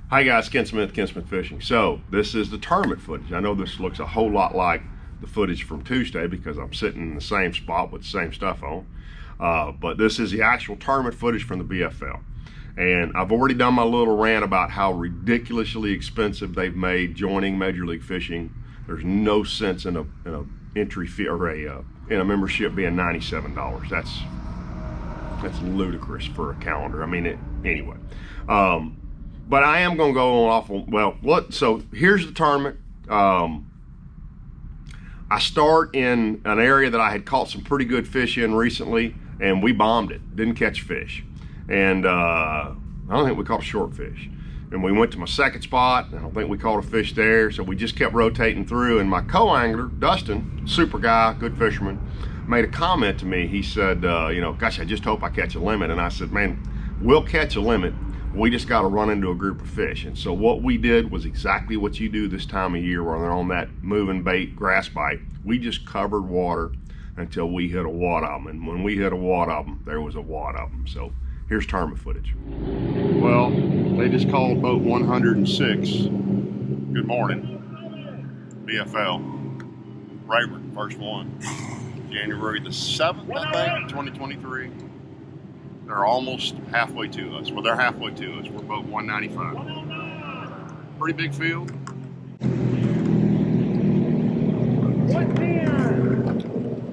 Hi guys, Ken Smith Fishing. So this is the tournament footage. I know this looks a whole lot like the footage from Tuesday because I'm sitting in the same spot with the same stuff on. But this is the actual tournament footage from the BFL. And I've already done my little rant about how ridiculously expensive they've made joining Major League Fishing. There's no sense in a entry fee or in a membership being $97. That's ludicrous for a calendar. I mean, anyway. But I am going to go off on, so here's the tournament. I start in an area that I had caught some pretty good fish in recently, and we bombed it. Didn't catch fish. And I don't think we caught a short fish. And we went to my second spot, and I don't think we caught a fish there, so we just kept rotating through. And my co-angler, Dustin, super guy, good fisherman, made a comment to me. He said, gosh, I just hope I catch a limit. And I said, man, we'll catch a limit. We just got to run into a group of fish. And so what we did was exactly what you do this time of year when they're on that moving bait, grass bite. We just covered water until we hit a wad of them. And when we hit a wad of them, there was a wad of them. So here's tournament footage. Well, they just called boat 106. Good morning. BFL. Rayburn, first one. January the 7th, I think, 2023. They're almost halfway to us. Well, they're halfway to us. We're boat 195. Pretty big field.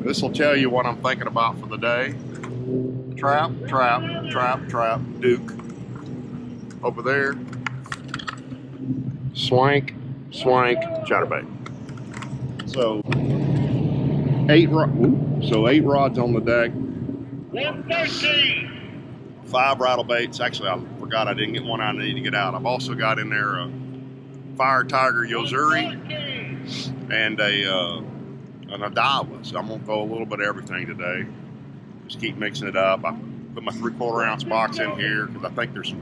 This will tell you what I'm thinking about for the day. Trap, trap, trap, trap, Duke. Over there. Swank, swank, chatterbait. So, eight rods on the deck. 113. 5 rattle baits. Actually, I forgot I didn't get one I need to get out. I've also got in there a Fire Tiger Yozuri and an Adawa. So I'm gonna throw a little bit of everything today. Just keep mixing it up. I put my 3/4 ounce box in here because I think there's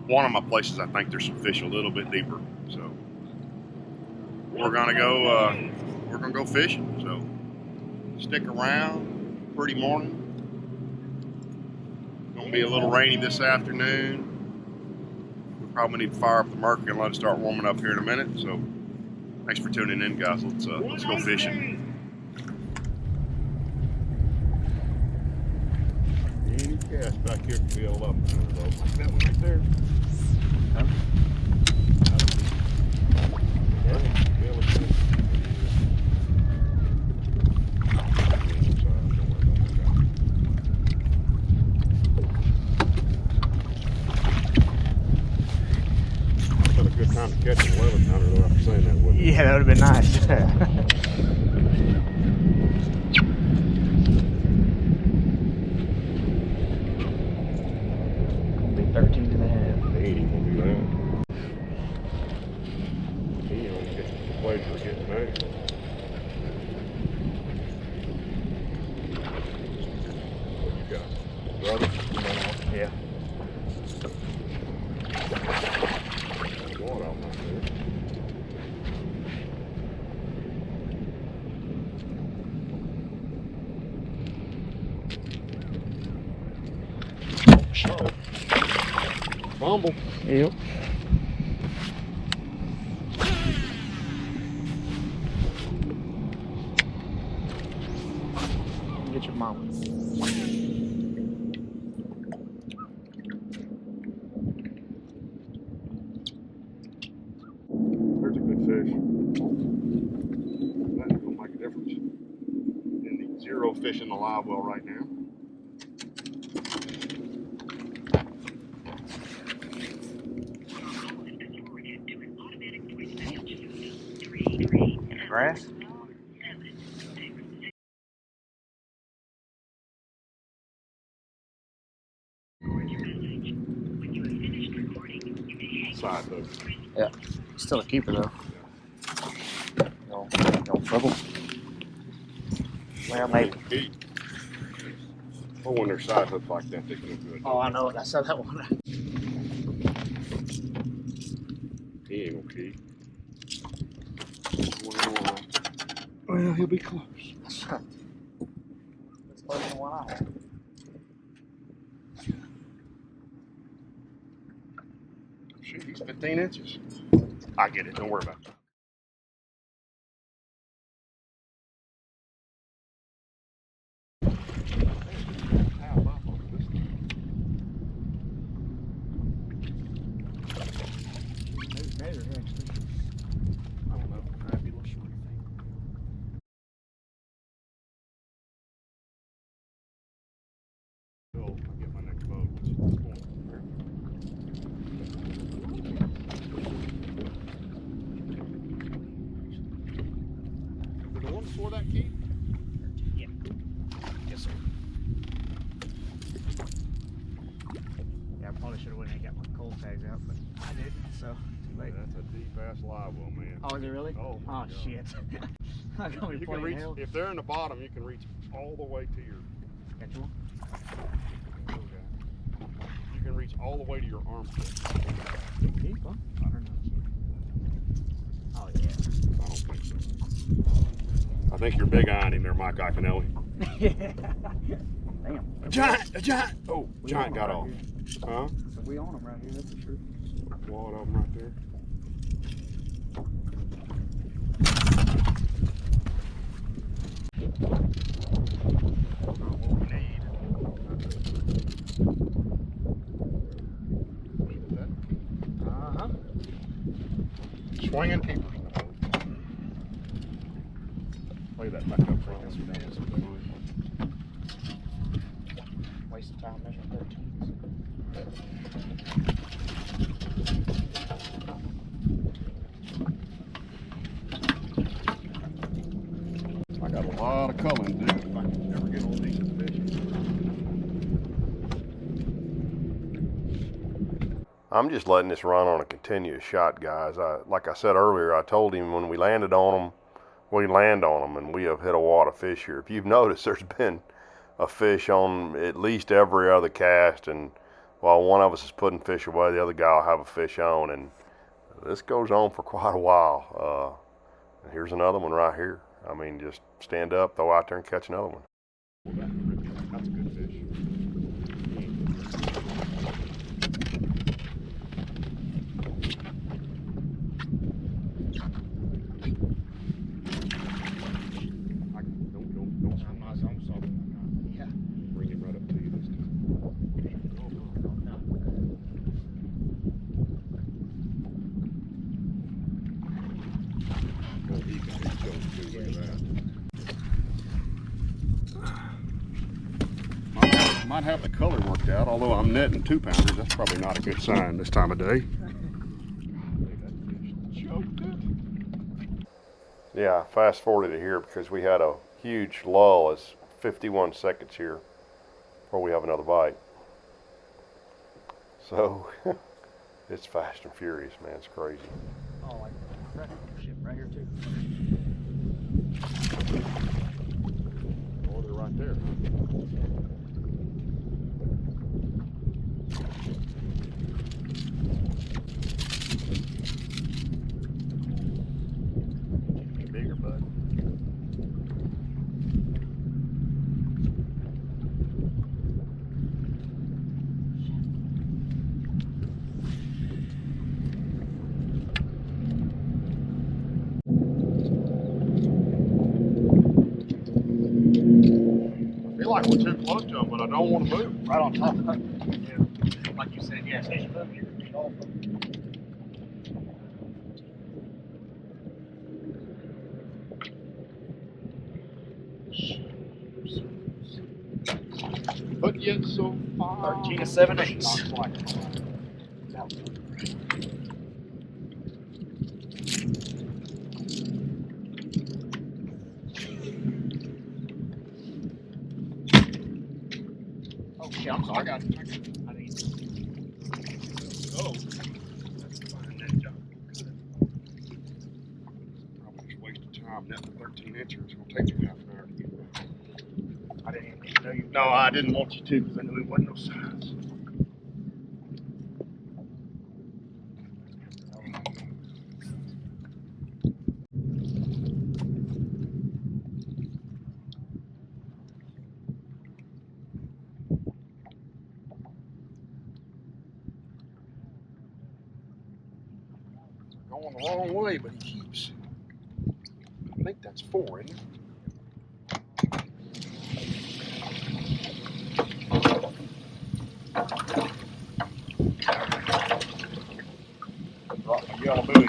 one of my places. I think there's some fish a little bit deeper. So we're gonna go fishing. So stick around. Pretty morning. Gonna be a little rainy this afternoon. We probably need to fire up the Mercury and let it start warming up here in a minute. So thanks for tuning in, guys. Let's go fishing. Any cast back here can be a lot like that one right there. Huh? Time to catch an 11 pounder though after saying that, wouldn't it? Yeah, that would have been nice. Gonna be 13 and a half. He ain't even gonna do that. He ain't gonna get the pleasure of getting that. What you got? Brother? Yeah. Oh. Fumble. Yep. Get your mama. There's a good fish. That's gonna make a difference. In the 0 fish in the live well right now. Grass? Side hook. Yeah. Still a keeper though. No trouble. Well, maybe. Well, when they're side hooks like that, they can do good. Oh, I know. I saw that one. He ain't gonna keep. Well, he'll be close. That's right. That's closer than what I had. Shit, he's 50 15 inches. I get it. Don't worry about it. Before that, Keith? Yeah. Yes, sir. Yeah, I probably should have went and got my cold tags out, but I didn't, so too late. That's a deep ass live well, man. Oh, is it really? Oh, my God. Shit. I'm gonna be You can reach, hell. if they're in the bottom, you can reach all the way to your. Got you one? Okay. You can reach all the way to your armpit. Deep, huh? I don't know. Oh, yeah. I don't think so. I think you're big eyeing him there, Mike Iaconelli. Yeah. Damn. A giant. Oh, We giant got right off. here. Huh? So we on them right here, that's for sure. Wad of them right there. What we need. Uh-huh. Swinging keepers. Play that back up front. Waste of time measuring 13s. I got a lot of culling to do if I can ever get on decent fish. I'm just letting this run on a continuous shot, guys. Like I said earlier, I told him when we landed on them, we land on them, and we have hit a wad of fish here. If you've noticed, there's been a fish on at least every other cast, and while one of us is putting fish away, the other guy will have a fish on, and this goes on for quite a while. And here's another one right here. I mean, just stand up, throw out there, and catch another one. That's a good fish. I'm sorry. Yeah. Bring him right up to you this time. Oh, he got his goat too. Look at that. Might have the color worked out, although I'm netting 2-pounders. That's probably not a good sign this time of day. Yeah, fast forwarded to here because we had a huge lull. It's 51 seconds here before we have another bite. So it's fast and furious, man. It's crazy. Oh, like shit right here too. Oh, they're right there. Bigger, bud. I feel like we're too close to them, but I don't want to move. Right on top of it. Yeah. Like you said, yeah, as soon as you move, you're going to get off of it. But yet so far. 13 to 7/8. Oh shit, I'm sorry. I got it. I mean, Oh. Fine, that job. Probably just wasted time. Netting 13 inches. It's going to take me half an hour to get back. I didn't even know you. No, I didn't want you to because I knew it wasn't no size. going the wrong way, but he keeps. I think that's 4, isn't it? Drop my yellow buoy.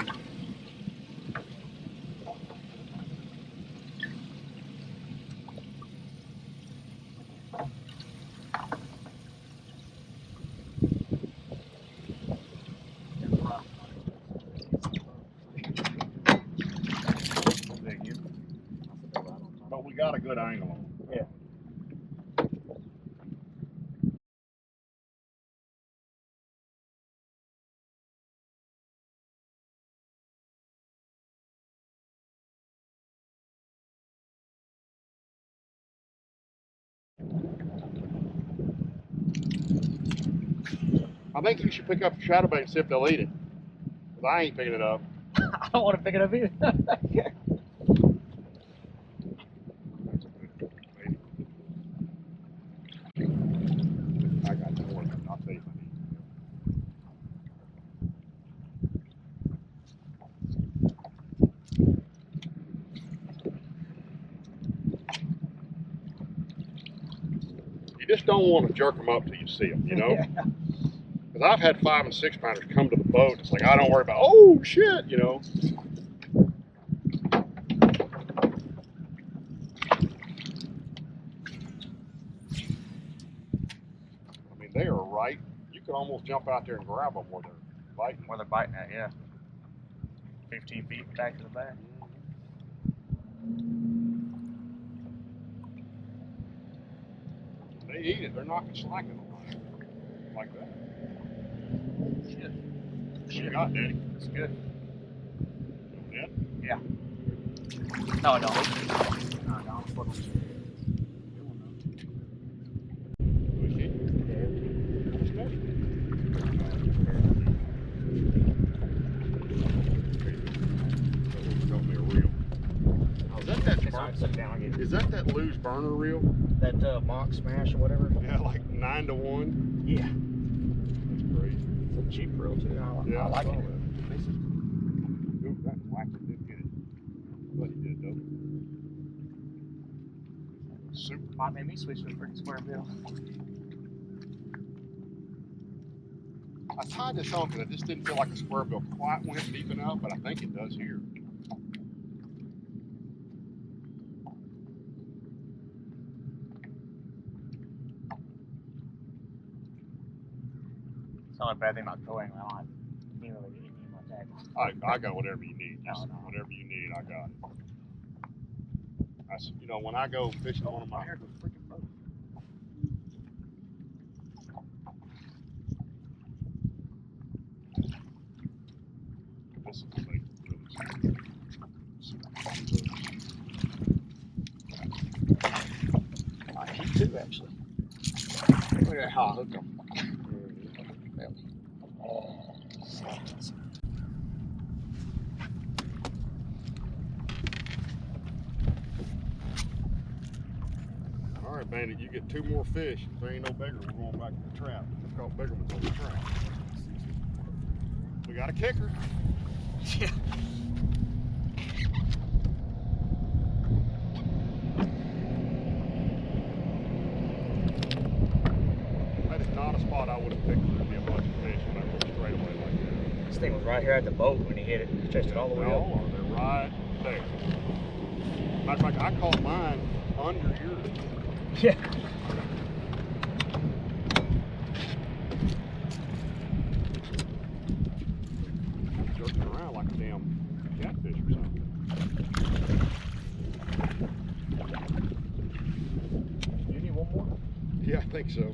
But we got a good angle on it. Yeah. I think you should pick up the shadow bait and see if they'll eat it. Because I ain't picking it up. I don't want to pick it up either. I got more. I'll tell you if I need. You just don't want to jerk them up till you see them, you know? Because I've had 5 and 6 pounders come to the boat. It's like, I don't worry about, oh shit, you know? I mean, they are right. You could almost jump out there and grab them where they're biting. Where they're biting at, yeah. 15 feet back to the back. They eat it. They're not slacking like that. Shit. What you got, Daddy? It's good. Yeah? Yeah. No, I don't. No, I don't. Is that loose burner reel? That mock smash or whatever? Yeah, like 9 to 1. Yeah. That's great. It's a cheap reel too. Yeah, I like it. Ooh, that whacked it. Didn't get it. But he did though. Super. Might make me switch to a freaking square bill. I tied this on because I just didn't feel like a square bill quite went deep enough, but I think it does here. It's the only bad thing about going on. You know, you need my tackle. I got whatever you need. Just No. whatever you need, I got it. You know, when I go fishing on one of my freaking boats. This is the thing. I keep two actually. Look at how I hook them. All right, Bandit, you get 2 more fish. If there ain't no bigger, we're going back to the trap. We caught bigger ones on the trap. We got a kicker. Yeah. That is not a spot I would have picked there'd be a bunch of fish when I go straight away like that. This thing was right here at the boat when he hit it. He chased it all the way up. No, they're right there. Matter of fact, I caught mine under yours. Yeah. Jerking around like a damn catfish or something. You need one more? Yeah, I think so.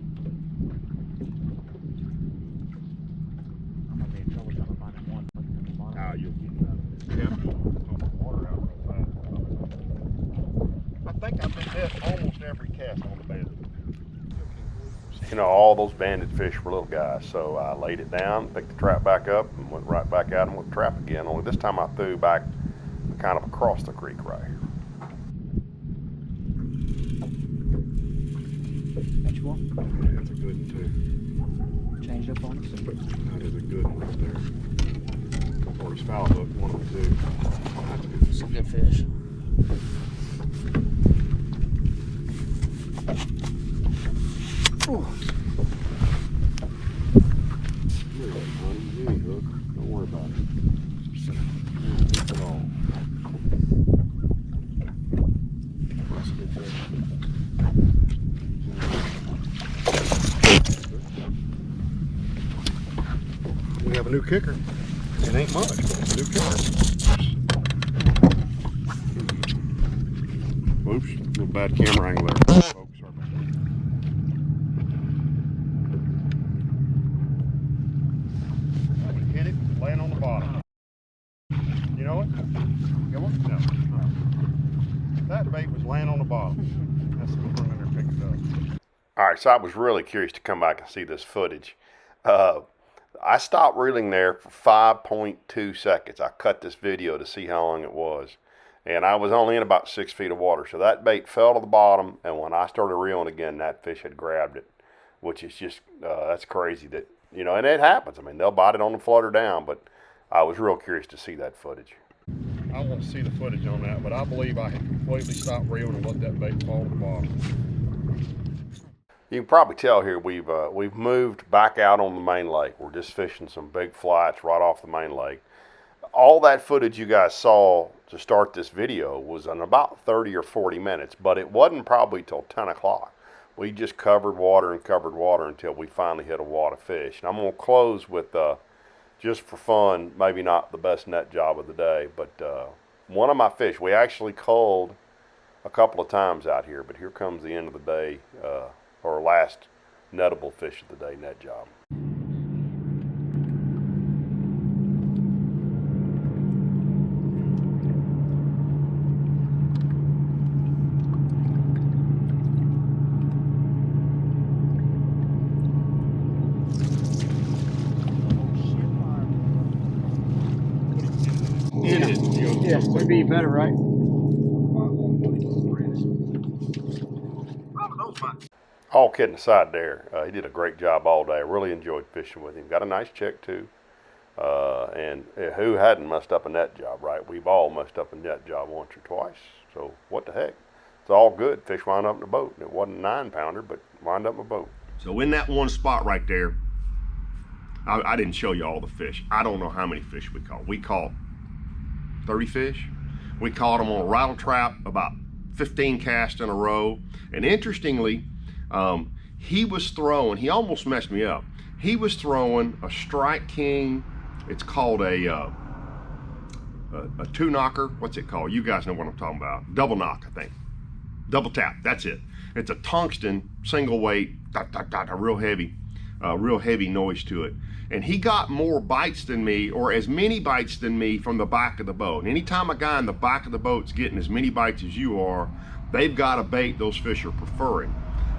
I'm gonna be in trouble trying to find that one. Ah, you'll get it out of there. Yeah. Pump the water out real fast. I think I've been hit almost every cast on the Bandit. You know, all those Bandit fish were little guys, so I laid it down, picked the trap back up, and went right back at them with the trap again. Only this time I threw back kind of across the creek right here. That you want? Yeah, that's a good one too. Change up on it. That is a good one right there. or he's foul hook, one of the two. That's good. Some good fish. Ooh. Look at that, honey. You ain't hook. Don't worry about it. Not at all. That's a good fish. We have a new kicker. It ain't much, but it's a new kicker. Oops, a little bad camera angle there, folks. Sorry about that. I would hit it, land on the bottom. You know it? Go on? No. That bait was laying on the bottom. That's the one in there picked it up. All right, so I was really curious to come back and see this footage. I stopped reeling there for 5.2 seconds. I cut this video to see how long it was. And I was only in about 6 feet of water. So that bait fell to the bottom, and when I started reeling again, that fish had grabbed it, which is just, that's crazy that, you know, and it happens. I mean, they'll bite it on the flutter down, but I was real curious to see that footage. I want to see the footage on that, but I believe I had completely stopped reeling and let that bait fall to the bottom. You can probably tell here we've moved back out on the main lake. We're just fishing some big flats right off the main lake. All that footage you guys saw to start this video was in about 30 or 40 minutes, but it wasn't probably till 10 o'clock. We just covered water until we finally hit a wad of fish. And I'm going to close with, just for fun, maybe not the best net job of the day, but one of my fish, we actually culled a couple of times out here, but here comes the end of the day, or last nettable fish of the day net job. It is. Yeah, would be better, right? All kidding aside there, he did a great job all day. I really enjoyed fishing with him. Got a nice check too. And who hadn't messed up a net job, right? We've all messed up a net job once or twice. So what the heck? It's all good. Fish wound up in the boat. And it wasn't a 9-pounder, but wound up in the boat. So in that one spot right there, I didn't show you all the fish. I don't know how many fish we caught. We caught 30 fish. We caught them on a rattle trap, about 15 casts in a row. And interestingly, he was throwing, he almost messed me up. He was throwing a Strike King. It's called a two knocker. What's it called? You guys know what I'm talking about. Double knock, I think. Double tap, that's it. It's a tungsten, single weight, a real heavy noise to it. And he got more bites than me, or as many bites than me, from the back of the boat. And anytime a guy in the back of the boat's getting as many bites as you are, they've got a bait those fish are preferring.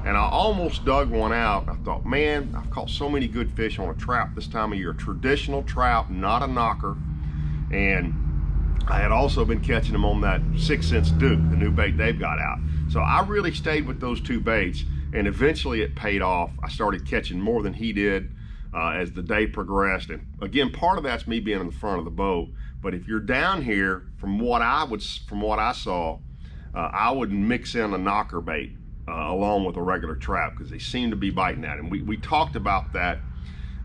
And I almost dug one out. I thought, man, I've caught so many good fish on a trap this time of year. Traditional trout, not a knocker. And I had also been catching them on that 6 cents Duke, the new bait they've got out. So I really stayed with those two baits, and eventually it paid off. I started catching more than he did as the day progressed. And again, part of that's me being in the front of the boat. But if you're down here, from what I saw, I would mix in a knocker bait along with a regular trap, because they seem to be biting that. And we talked about that.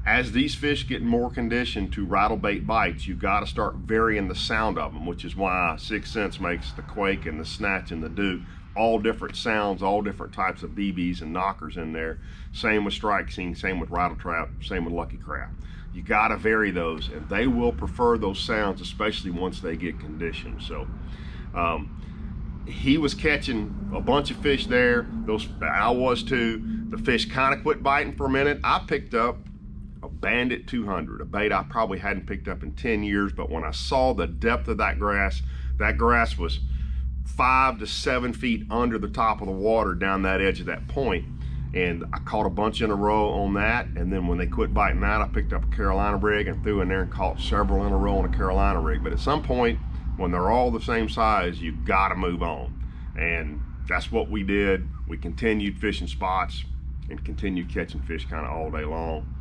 As these fish get more conditioned to rattle bait bites, you got to start varying the sound of them, which is why 6 cents makes the Quake and the Snatch and the Duke all different sounds, all different types of BBs and knockers in there. Same with Strike King, same with rattle trap, same with Lucky Crab. You got to vary those, and they will prefer those sounds, especially once they get conditioned. So he was catching a bunch of fish there. I was too. The fish kind of quit biting for a minute. I picked up a Bandit 200, a bait I probably hadn't picked up in 10 years, but when I saw the depth of that grass was 5 to 7 feet under the top of the water down that edge of that point. And I caught a bunch in a row on that, and then when they quit biting that, I picked up a Carolina rig and threw in there and caught several in a row on a Carolina rig. But at some point, when they're all the same size, you gotta move on. And that's what we did. We continued fishing spots and continued catching fish kind of all day long.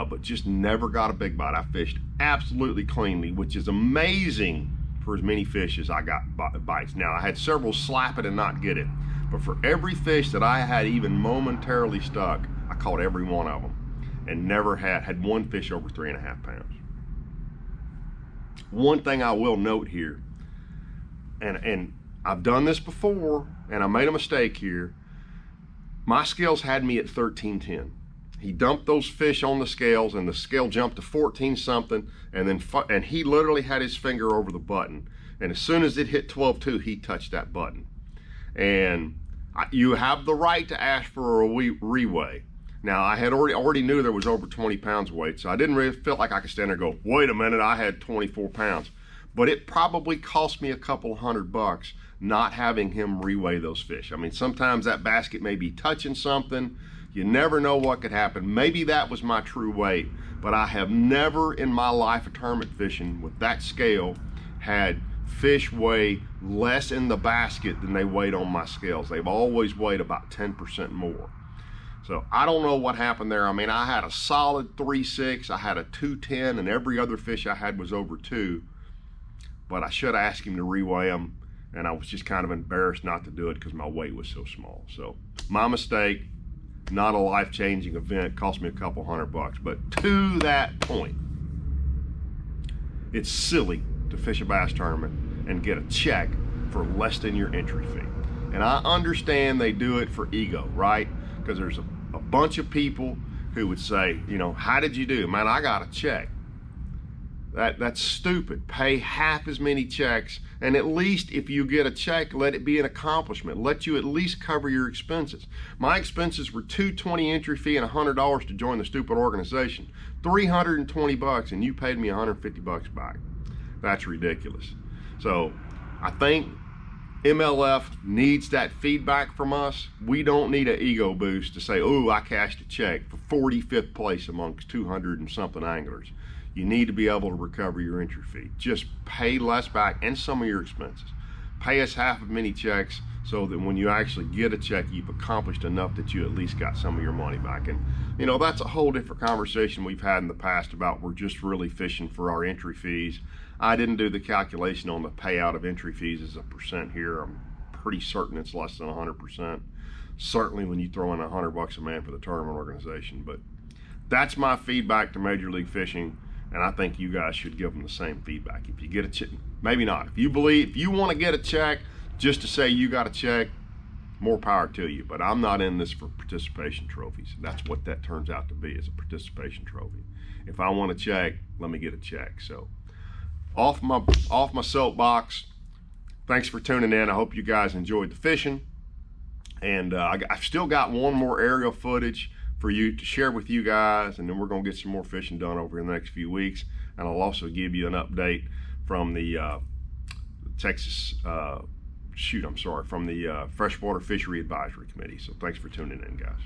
but just never got a big bite. I fished absolutely cleanly, which is amazing for as many fish as I got bites. Now, I had several slap it and not get it, but for every fish that I had even momentarily stuck, I caught every one of them and never had one fish over 3.5 pounds. One thing I will note here, and I've done this before and I made a mistake here. My scales had me at 13.10. He dumped those fish on the scales and the scale jumped to 14 something, and he literally had his finger over the button, and as soon as it hit 12.2, he touched that button. And you have the right to ask for a reweigh. Now, I had already knew there was over 20 pounds weight, so I didn't really feel like I could stand there and go, wait a minute, I had 24 pounds. But it probably cost me a couple $100 not having him reweigh those fish. I mean, sometimes that basket may be touching something. You never know what could happen. Maybe that was my true weight, but I have never in my life of tournament fishing with that scale had fish weigh less in the basket than they weighed on my scales. They've always weighed about 10% more. So I don't know what happened there. I mean, I had a solid 3.6, I had a 2.10, and every other fish I had was over 2. But I should have asked him to reweigh them, and I was just kind of embarrassed not to do it because my weight was so small. So my mistake, not a life-changing event, cost me a couple $100. But to that point, it's silly to fish a bass tournament and get a check for less than your entry fee. And I understand they do it for ego, right? Because there's a bunch of people who would say, you know, how did you do? Man, I got a check. That's stupid. Pay half as many checks, and at least if you get a check, let it be an accomplishment. Let you at least cover your expenses. My expenses were $220 entry fee and $100 to join the stupid organization. $320, and you paid me $150 back. That's ridiculous. So I think MLF needs that feedback from us. We don't need an ego boost to say, oh, I cashed a check for 45th place amongst 200 and something anglers. You need to be able to recover your entry fee. Just pay less back and some of your expenses. Pay us half as many checks so that when you actually get a check, you've accomplished enough that you at least got some of your money back. And you know, that's a whole different conversation we've had in the past about we're just really fishing for our entry fees. I didn't do the calculation on the payout of entry fees as a percent here. I'm pretty certain it's less than 100%. Certainly when you throw in $100 a man for the tournament organization. But that's my feedback to Major League Fishing. And I think you guys should give them the same feedback. If you get a check, maybe not. If you want to get a check just to say you got a check, more power to you. But I'm not in this for participation trophies. That's what that turns out to be, is a participation trophy. If I want a check, let me get a check. So off my soapbox. Thanks for tuning in. I hope you guys enjoyed the fishing. And I've still got one more aerial footage for you to share with you guys, and then we're going to get some more fishing done over in the next few weeks. And I'll also give you an update from the from the Freshwater Fishery Advisory Committee. So thanks for tuning in, guys.